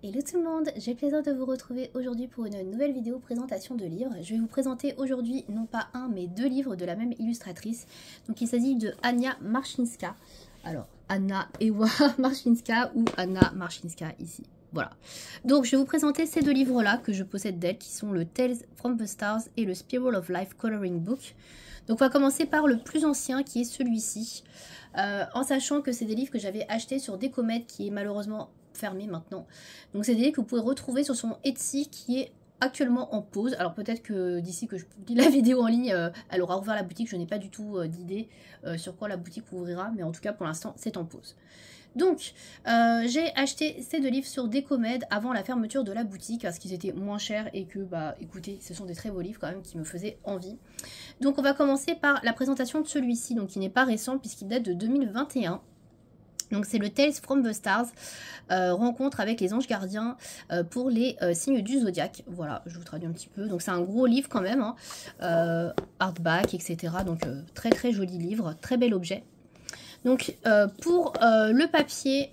Hello tout le monde, j'ai le plaisir de vous retrouver aujourd'hui pour une nouvelle vidéo présentation de livres. Je vais vous présenter aujourd'hui non pas un mais deux livres de la même illustratrice. Donc il s'agit de Ania Marchinska. Alors Anna Ewa Marchinska ou Anna Marchinska ici. Voilà. Donc je vais vous présenter ces deux livres-là que je possède d'elle qui sont le Tales from the Stars et le Spiral of Life Coloring Book. Donc on va commencer par le plus ancien qui est celui-ci. En sachant que c'est des livres que j'avais achetés sur Décomed qui est malheureusement fermé maintenant. Donc c'est des livres que vous pouvez retrouver sur son Etsy qui est actuellement en pause. Alors peut-être que d'ici que je publie la vidéo en ligne, elle aura ouvert la boutique. Je n'ai pas du tout d'idée sur quoi la boutique ouvrira. Mais en tout cas pour l'instant c'est en pause. Donc, j'ai acheté ces deux livres sur Décomed avant la fermeture de la boutique parce qu'ils étaient moins chers et que, bah, écoutez, ce sont des très beaux livres quand même qui me faisaient envie. Donc, on va commencer par la présentation de celui-ci, donc qui n'est pas récent puisqu'il date de 2021. Donc, c'est le Tales from the Stars, rencontre avec les anges gardiens pour les signes du zodiaque. Voilà, je vous traduis un petit peu. Donc, c'est un gros livre quand même, hein, hardback, etc. Donc, très très joli livre, très bel objet. Donc pour le papier,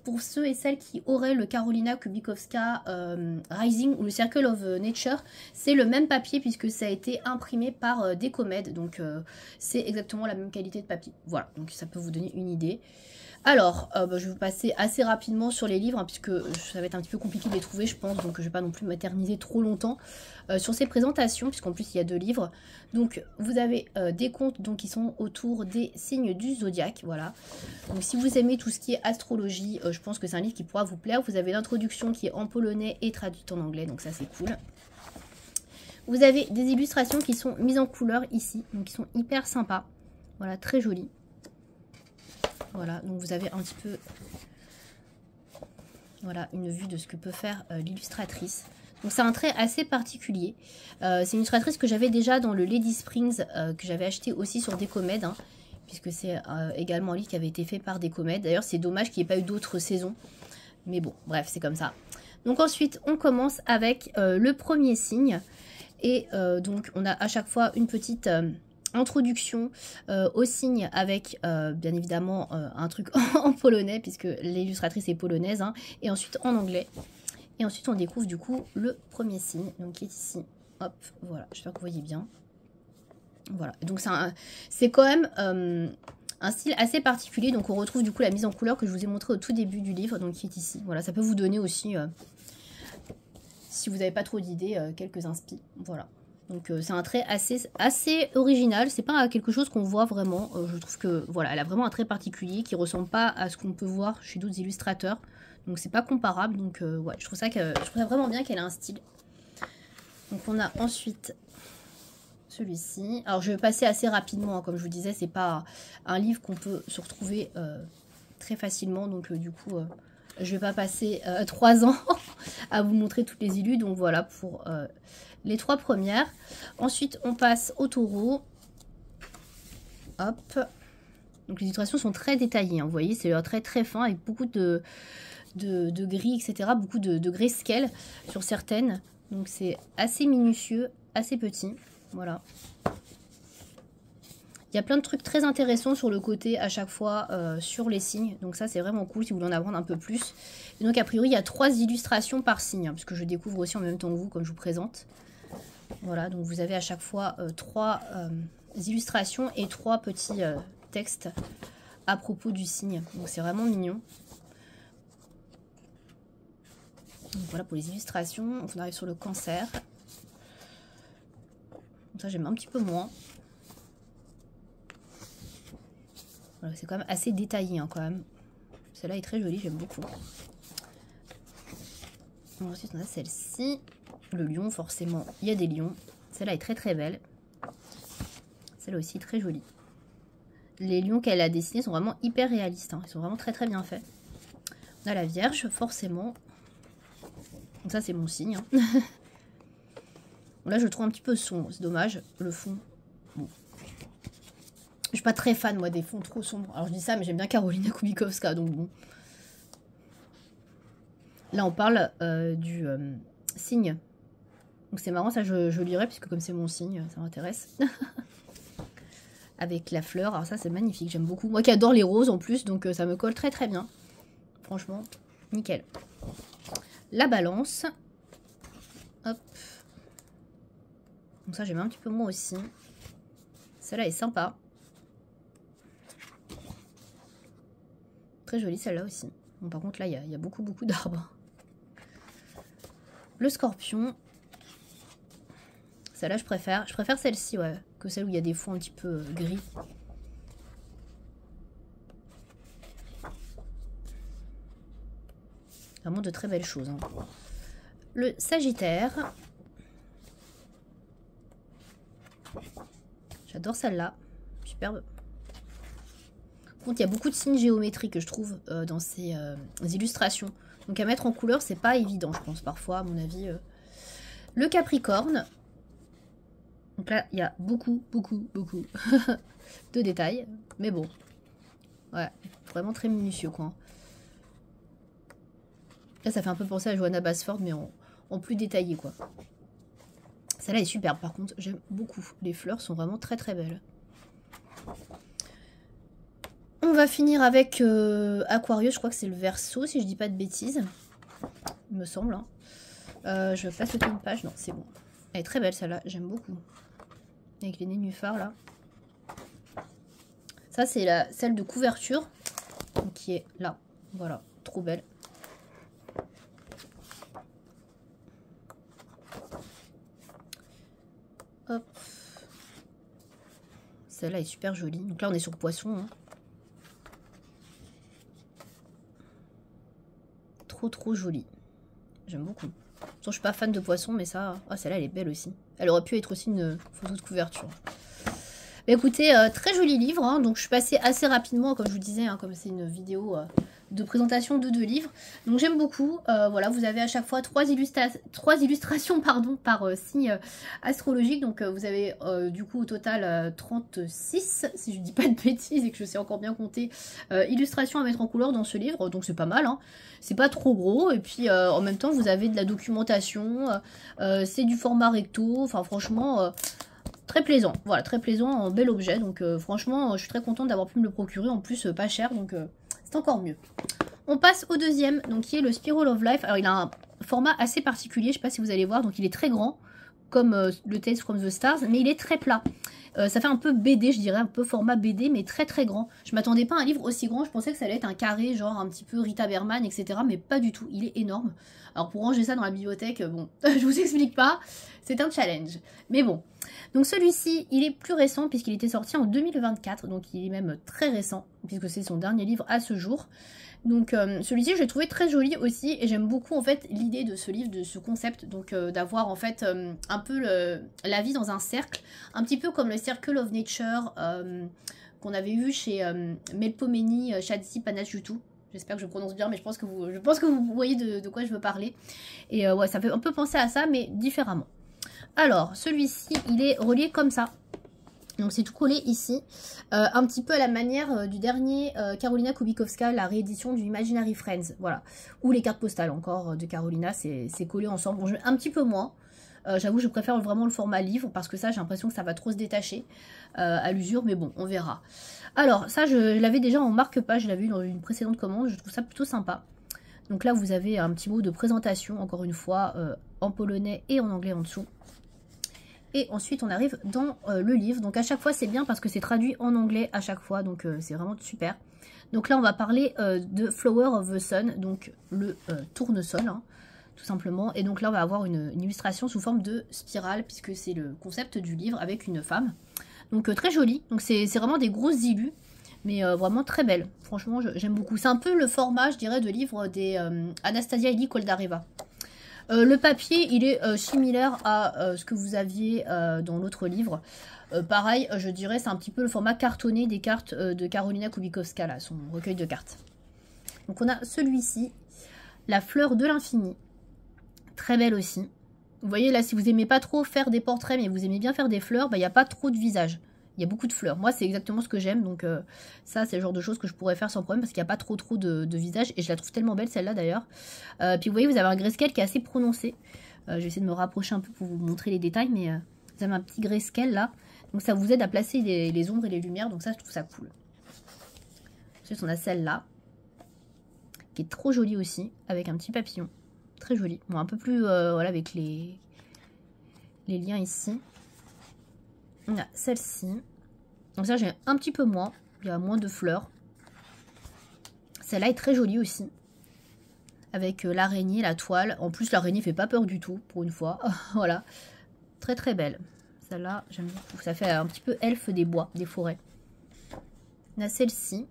pour ceux et celles qui auraient le Karolina Kubikowska Rising ou le Circle of Nature, c'est le même papier puisque ça a été imprimé par Décomed. Donc c'est exactement la même qualité de papier. Voilà, donc ça peut vous donner une idée. Alors, je vais vous passer assez rapidement sur les livres, hein, puisque ça va être un petit peu compliqué de les trouver, je pense, donc je ne vais pas non plus m'éterniser trop longtemps sur ces présentations, puisqu'en plus il y a deux livres. Donc, vous avez des contes donc, qui sont autour des signes du zodiaque, voilà. Donc, si vous aimez tout ce qui est astrologie, je pense que c'est un livre qui pourra vous plaire. Vous avez l'introduction qui est en polonais et traduite en anglais, donc ça c'est cool. Vous avez des illustrations qui sont mises en couleur ici, donc qui sont hyper sympas, voilà, très jolies. Voilà, donc vous avez un petit peu voilà, une vue de ce que peut faire l'illustratrice. Donc c'est un trait assez particulier. C'est une illustratrice que j'avais déjà dans le Lady Springs, que j'avais acheté aussi sur Décomed, hein, puisque c'est également un livre qui avait été fait par Décomed. D'ailleurs c'est dommage qu'il n'y ait pas eu d'autres saisons. Mais bon, bref, c'est comme ça. Donc ensuite, on commence avec le premier signe. Et donc on a à chaque fois une petite... introduction au signe avec bien évidemment un truc en polonais puisque l'illustratrice est polonaise, hein, et ensuite en anglais. Et ensuite on découvre du coup le premier signe donc qui est ici. Hop, voilà, j'espère que vous voyez bien. Voilà, donc c'est quand même un style assez particulier. Donc on retrouve du coup la mise en couleur que je vous ai montré au tout début du livre, donc qui est ici. Voilà, ça peut vous donner aussi, si vous n'avez pas trop d'idées, quelques inspi. Voilà. Donc c'est un trait assez original, c'est pas quelque chose qu'on voit vraiment, je trouve que voilà, elle a vraiment un trait particulier qui ressemble pas à ce qu'on peut voir chez d'autres illustrateurs, donc c'est pas comparable, donc ouais, je trouve ça vraiment bien qu'elle ait un style. Donc on a ensuite celui-ci, alors je vais passer assez rapidement, hein, comme je vous disais, c'est pas un livre qu'on peut se retrouver très facilement, donc du coup je vais pas passer 3 ans à vous montrer toutes les illus, donc voilà pour... les 3 premières. Ensuite, on passe au taureau. Hop. Donc, les illustrations sont très détaillées. Hein, vous voyez, c'est un trait très fin avec beaucoup de gris, etc. Beaucoup de grayscale sur certaines. Donc, c'est assez minutieux, assez petit. Voilà. Il y a plein de trucs très intéressants sur le côté à chaque fois sur les signes. Donc ça, c'est vraiment cool si vous voulez en apprendre un peu plus. Et donc, a priori, il y a 3 illustrations par signe. Hein, puisque je découvre aussi en même temps que vous, comme je vous présente. Voilà, donc vous avez à chaque fois 3 illustrations et 3 petits textes à propos du signe. Donc c'est vraiment mignon. Donc voilà pour les illustrations. On arrive sur le cancer. Donc ça j'aime un petit peu moins. Voilà, c'est quand même assez détaillé, hein, quand même. Celle-là est très jolie, j'aime beaucoup. Ensuite on a celle-ci. Le lion, forcément, il y a des lions. Celle-là est très très belle. Celle-là aussi très jolie. Les lions qu'elle a dessinés sont vraiment hyper réalistes, hein. Ils sont vraiment très très bien faits. On a la Vierge, forcément. Donc ça c'est mon signe, hein. Bon, là je le trouve un petit peu sombre, c'est dommage. Le fond, bon. Je suis pas très fan moi des fonds trop sombres. Alors je dis ça mais j'aime bien Karolina Kubikowska, donc bon. Là on parle du signe. Donc c'est marrant, ça je lirai, puisque comme c'est mon signe, ça m'intéresse. Avec la fleur, alors ça c'est magnifique, j'aime beaucoup. Moi qui adore les roses en plus, donc ça me colle très très bien. Franchement, nickel. La balance. Hop. Donc ça, j'aime un petit peu moins aussi. Celle-là est sympa. Très jolie celle-là aussi. Bon, par contre, là, il y a beaucoup d'arbres. Le scorpion. Celle-là, je préfère. Je préfère celle-ci, ouais, que celle où il y a des fonds un petit peu gris. Vraiment de très belles choses. Hein. Le Sagittaire. J'adore celle-là. Superbe. Par contre, il y a beaucoup de signes géométriques que je trouve dans ces illustrations. Donc à mettre en couleur, c'est pas évident, je pense, parfois, à mon avis. Le Capricorne. Donc là, il y a beaucoup de détails. Mais bon. Ouais, vraiment très minutieux, quoi. Là, ça fait un peu penser à Johanna Basford, mais en plus détaillé, quoi. Celle-là est superbe, par contre, j'aime beaucoup. Les fleurs sont vraiment très belles. On va finir avec Aquarius, je crois que c'est le Verseau, si je dis pas de bêtises. Il me semble. Hein. Je passe une page, non, c'est bon. Elle est très belle, celle-là, j'aime beaucoup. Avec les nénuphars, là. Ça, c'est celle de couverture, qui est là. Voilà, trop belle. Hop. Celle-là est super jolie. Donc là, on est sur poisson. Hein. Trop jolie. J'aime beaucoup. Je suis pas fan de poisson, mais ça... Ah, celle-là, elle est belle aussi. Elle aurait pu être aussi une photo de couverture. Mais écoutez, très joli livre. Hein. Donc, je suis passée assez rapidement, comme je vous disais, hein, comme c'est une vidéo... de présentation de 2 livres. Donc j'aime beaucoup. Voilà, vous avez à chaque fois 3 illustrations pardon, par signe astrologique. Donc vous avez du coup au total 36, si je dis pas de bêtises et que je sais encore bien compter, illustrations à mettre en couleur dans ce livre. Donc c'est pas mal. Hein. C'est pas trop gros. Et puis en même temps, vous avez de la documentation. C'est du format recto. Enfin franchement... très plaisant, voilà, très plaisant, un bel objet. Donc franchement, je suis très contente d'avoir pu me le procurer. En plus, pas cher. Donc... c'est encore mieux. On passe au deuxième, donc qui est le Spiral of Life. Alors il a un format assez particulier, je ne sais pas si vous allez voir, donc il est très grand, comme le Tales from the Stars, mais il est très plat. Ça fait un peu BD, je dirais, un peu format BD, mais très grand. Je m'attendais pas à un livre aussi grand, je pensais que ça allait être un carré, genre un petit peu Rita Berman, etc. Mais pas du tout, il est énorme. Alors pour ranger ça dans la bibliothèque, bon, je vous explique pas, c'est un challenge. Mais bon, donc celui-ci, il est plus récent puisqu'il était sorti en 2024, donc il est même très récent, puisque c'est son dernier livre à ce jour. Donc celui-ci, je l'ai trouvé très joli aussi, et j'aime beaucoup en fait l'idée de ce livre, de ce concept, donc d'avoir en fait un peu la vie dans un cercle, un petit peu comme le Circle of Nature qu'on avait eu chez Melpomene Shadzi Panajjutu. J'espère que je prononce bien, mais je pense que vous voyez de quoi je veux parler. Et ouais, ça fait un peu penser à ça, mais différemment. Alors, celui-ci, il est relié comme ça. Donc c'est tout collé ici, un petit peu à la manière du dernier Karolina Kubikowska, la réédition du Imaginary Friends, voilà. Ou les cartes postales encore de Karolina, c'est collé ensemble. Bon, un petit peu moins, j'avoue je préfère vraiment le format livre, parce que ça j'ai l'impression que ça va trop se détacher à l'usure, mais bon, on verra. Alors ça je l'avais déjà en marque-page, je l'avais eu dans une précédente commande, je trouve ça plutôt sympa. Donc là vous avez un petit mot de présentation, encore une fois, en polonais et en anglais en dessous. Et ensuite on arrive dans le livre, donc à chaque fois c'est bien parce que c'est traduit en anglais à chaque fois, donc c'est vraiment super. Donc là on va parler de Flower of the Sun, donc le tournesol, hein, tout simplement. Et donc là on va avoir une illustration sous forme de spirale, puisque c'est le concept du livre avec une femme. Donc très joli, donc c'est vraiment des grosses illus, mais vraiment très belle. Franchement j'aime beaucoup. C'est un peu le format, je dirais, de livre des Anastasia Eli Koldareva. Le papier, il est similaire à ce que vous aviez dans l'autre livre. Pareil, je dirais, c'est un petit peu le format cartonné des cartes de Karolina Kubikowska, là, son recueil de cartes. Donc on a celui-ci, la fleur de l'infini. Très belle aussi. Vous voyez là, si vous aimez pas trop faire des portraits, mais vous aimez bien faire des fleurs, bah, il n'y a pas trop de visage. Il y a beaucoup de fleurs. Moi, c'est exactement ce que j'aime. Donc ça, c'est le genre de choses que je pourrais faire sans problème parce qu'il n'y a pas trop de visage. Et je la trouve tellement belle, celle-là, d'ailleurs. Puis vous voyez, vous avez un grayscale qui est assez prononcé. Je vais essayer de me rapprocher un peu pour vous montrer les détails. Mais vous avez un petit grayscale, là. Donc ça vous aide à placer les ombres et les lumières. Donc ça, je trouve ça cool. Ensuite, on a celle-là, qui est trop jolie aussi, avec un petit papillon. Très joli. Bon, un peu plus, voilà, avec les liens ici. On a celle-ci. Donc ça, j'ai un petit peu moins. Il y a moins de fleurs. Celle-là est très jolie aussi. Avec l'araignée, la toile. En plus, l'araignée fait pas peur du tout, pour une fois. Voilà. Très très belle. Celle-là, j'aime beaucoup. Ça fait un petit peu elfe des bois, des forêts. On a celle-ci.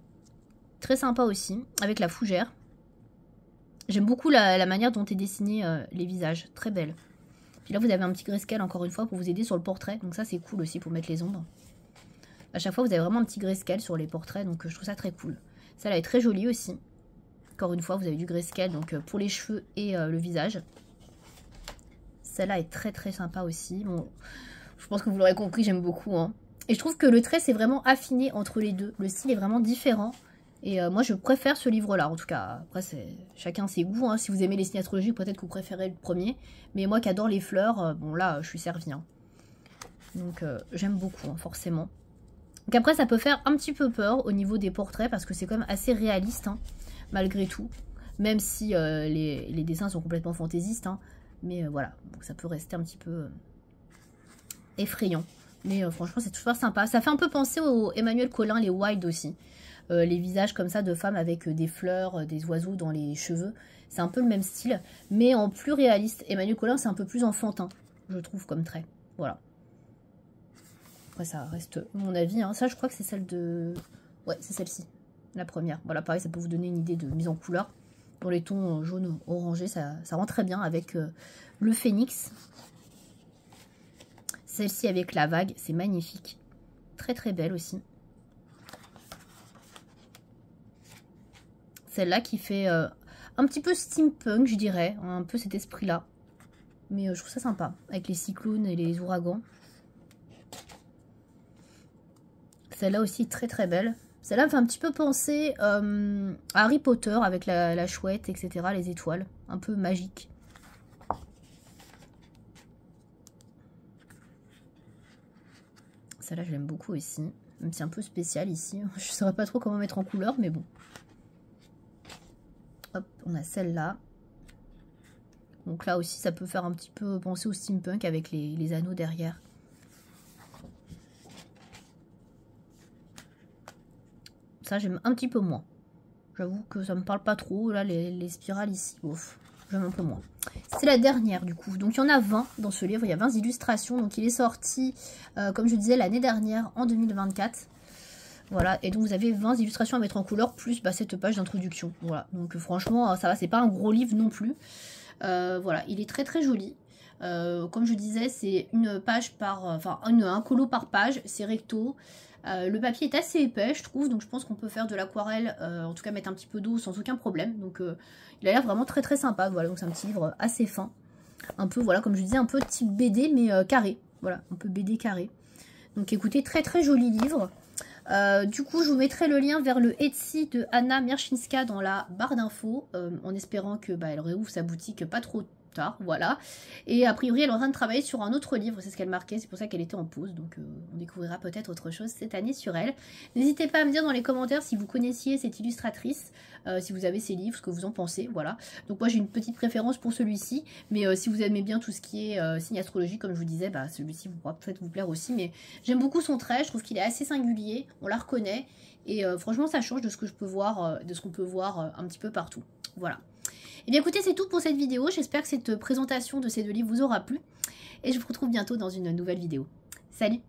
Très sympa aussi. Avec la fougère. J'aime beaucoup la manière dont est dessiné les visages. Très belle. Puis là, vous avez un petit grayscale, encore une fois, pour vous aider sur le portrait. Donc ça, c'est cool aussi pour mettre les ombres. À chaque fois, vous avez vraiment un petit grayscale sur les portraits. Donc je trouve ça très cool. Celle-là est très jolie aussi. Encore une fois, vous avez du grayscale donc pour les cheveux et le visage. Celle-là est très très sympa aussi. Bon, je pense que vous l'aurez compris, j'aime beaucoup. Hein. Et je trouve que le trait s'est vraiment affiné entre les deux. Le style est vraiment différent. Et moi, je préfère ce livre-là, en tout cas. Après, c'est chacun ses goûts. Hein. Si vous aimez les signes astrologiques, peut-être que vous préférez le premier. Mais moi qui adore les fleurs, bon là, je suis servie. Hein. Donc, j'aime beaucoup, hein, forcément. Donc après, ça peut faire un petit peu peur au niveau des portraits, parce que c'est quand même assez réaliste, hein, malgré tout. Même si les dessins sont complètement fantaisistes. Hein. Mais voilà, donc ça peut rester un petit peu effrayant. Mais franchement, c'est toujours sympa. Ça fait un peu penser au Emmanuel Collin, les Wild aussi. Les visages comme ça de femmes avec des fleurs, des oiseaux dans les cheveux. C'est un peu le même style, mais en plus réaliste. Emmanuel Collin, c'est un peu plus enfantin, je trouve, comme trait. Voilà. Après, ça reste mon avis. Hein. Ça, je crois que c'est celle de... Ouais, c'est celle-ci, la première. Voilà, pareil, ça peut vous donner une idée de mise en couleur. Dans les tons jaune orangé, ça rend très bien avec le phénix. Celle-ci avec la vague, c'est magnifique. Très très belle aussi. Celle-là qui fait un petit peu steampunk, je dirais. Un peu cet esprit-là. Mais je trouve ça sympa. Avec les cyclones et les ouragans. Celle-là aussi très très belle. Celle-là me fait un petit peu penser à Harry Potter avec la chouette, etc. Les étoiles. Un peu magique. Celle-là, je l'aime beaucoup aussi. Même si c'est un peu spécial ici. Je ne saurais pas trop comment mettre en couleur, mais bon. Hop, on a celle-là. Donc là aussi, ça peut faire un petit peu penser au steampunk avec les anneaux derrière. Ça, j'aime un petit peu moins. J'avoue que ça me parle pas trop. Là, les spirales ici, ouf, j'aime un peu moins. C'est la dernière du coup. Donc il y en a 20 dans ce livre. Il y a 20 illustrations. Donc il est sorti, comme je disais, l'année dernière, en 2024. Voilà, et donc vous avez 20 illustrations à mettre en couleur, plus cette page d'introduction. Voilà, donc franchement, ça va, c'est pas un gros livre non plus. Voilà, il est très très joli. Comme je disais, c'est une page par... Enfin, un colo par page, c'est recto. Le papier est assez épais, je trouve, donc je pense qu'on peut faire de l'aquarelle, en tout cas mettre un petit peu d'eau sans aucun problème. Donc il a l'air vraiment très très sympa. Voilà, donc c'est un petit livre assez fin. Un peu, voilà, comme je disais, un peu type BD, mais carré. Voilà, un peu BD carré. Donc écoutez, très très joli livre. Du coup, je vous mettrai le lien vers le Etsy de Anna Mierczynska dans la barre d'infos, en espérant que elle réouvre sa boutique pas trop tard, voilà. Et a priori, elle est en train de travailler sur un autre livre, c'est ce qu'elle marquait, c'est pour ça qu'elle était en pause, donc on découvrira peut-être autre chose cette année sur elle. N'hésitez pas à me dire dans les commentaires si vous connaissiez cette illustratrice, si vous avez ses livres, ce que vous en pensez, voilà. Donc moi, j'ai une petite préférence pour celui-ci, mais si vous aimez bien tout ce qui est signe astrologique, comme je vous disais, celui-ci pourra peut-être vous plaire aussi, mais j'aime beaucoup son trait, je trouve qu'il est assez singulier, on la reconnaît, et franchement, ça change de ce que je peux voir, de ce qu'on peut voir un petit peu partout, voilà. Et bien écoutez, c'est tout pour cette vidéo. J'espère que cette présentation de ces deux livres vous aura plu. Et je vous retrouve bientôt dans une nouvelle vidéo. Salut!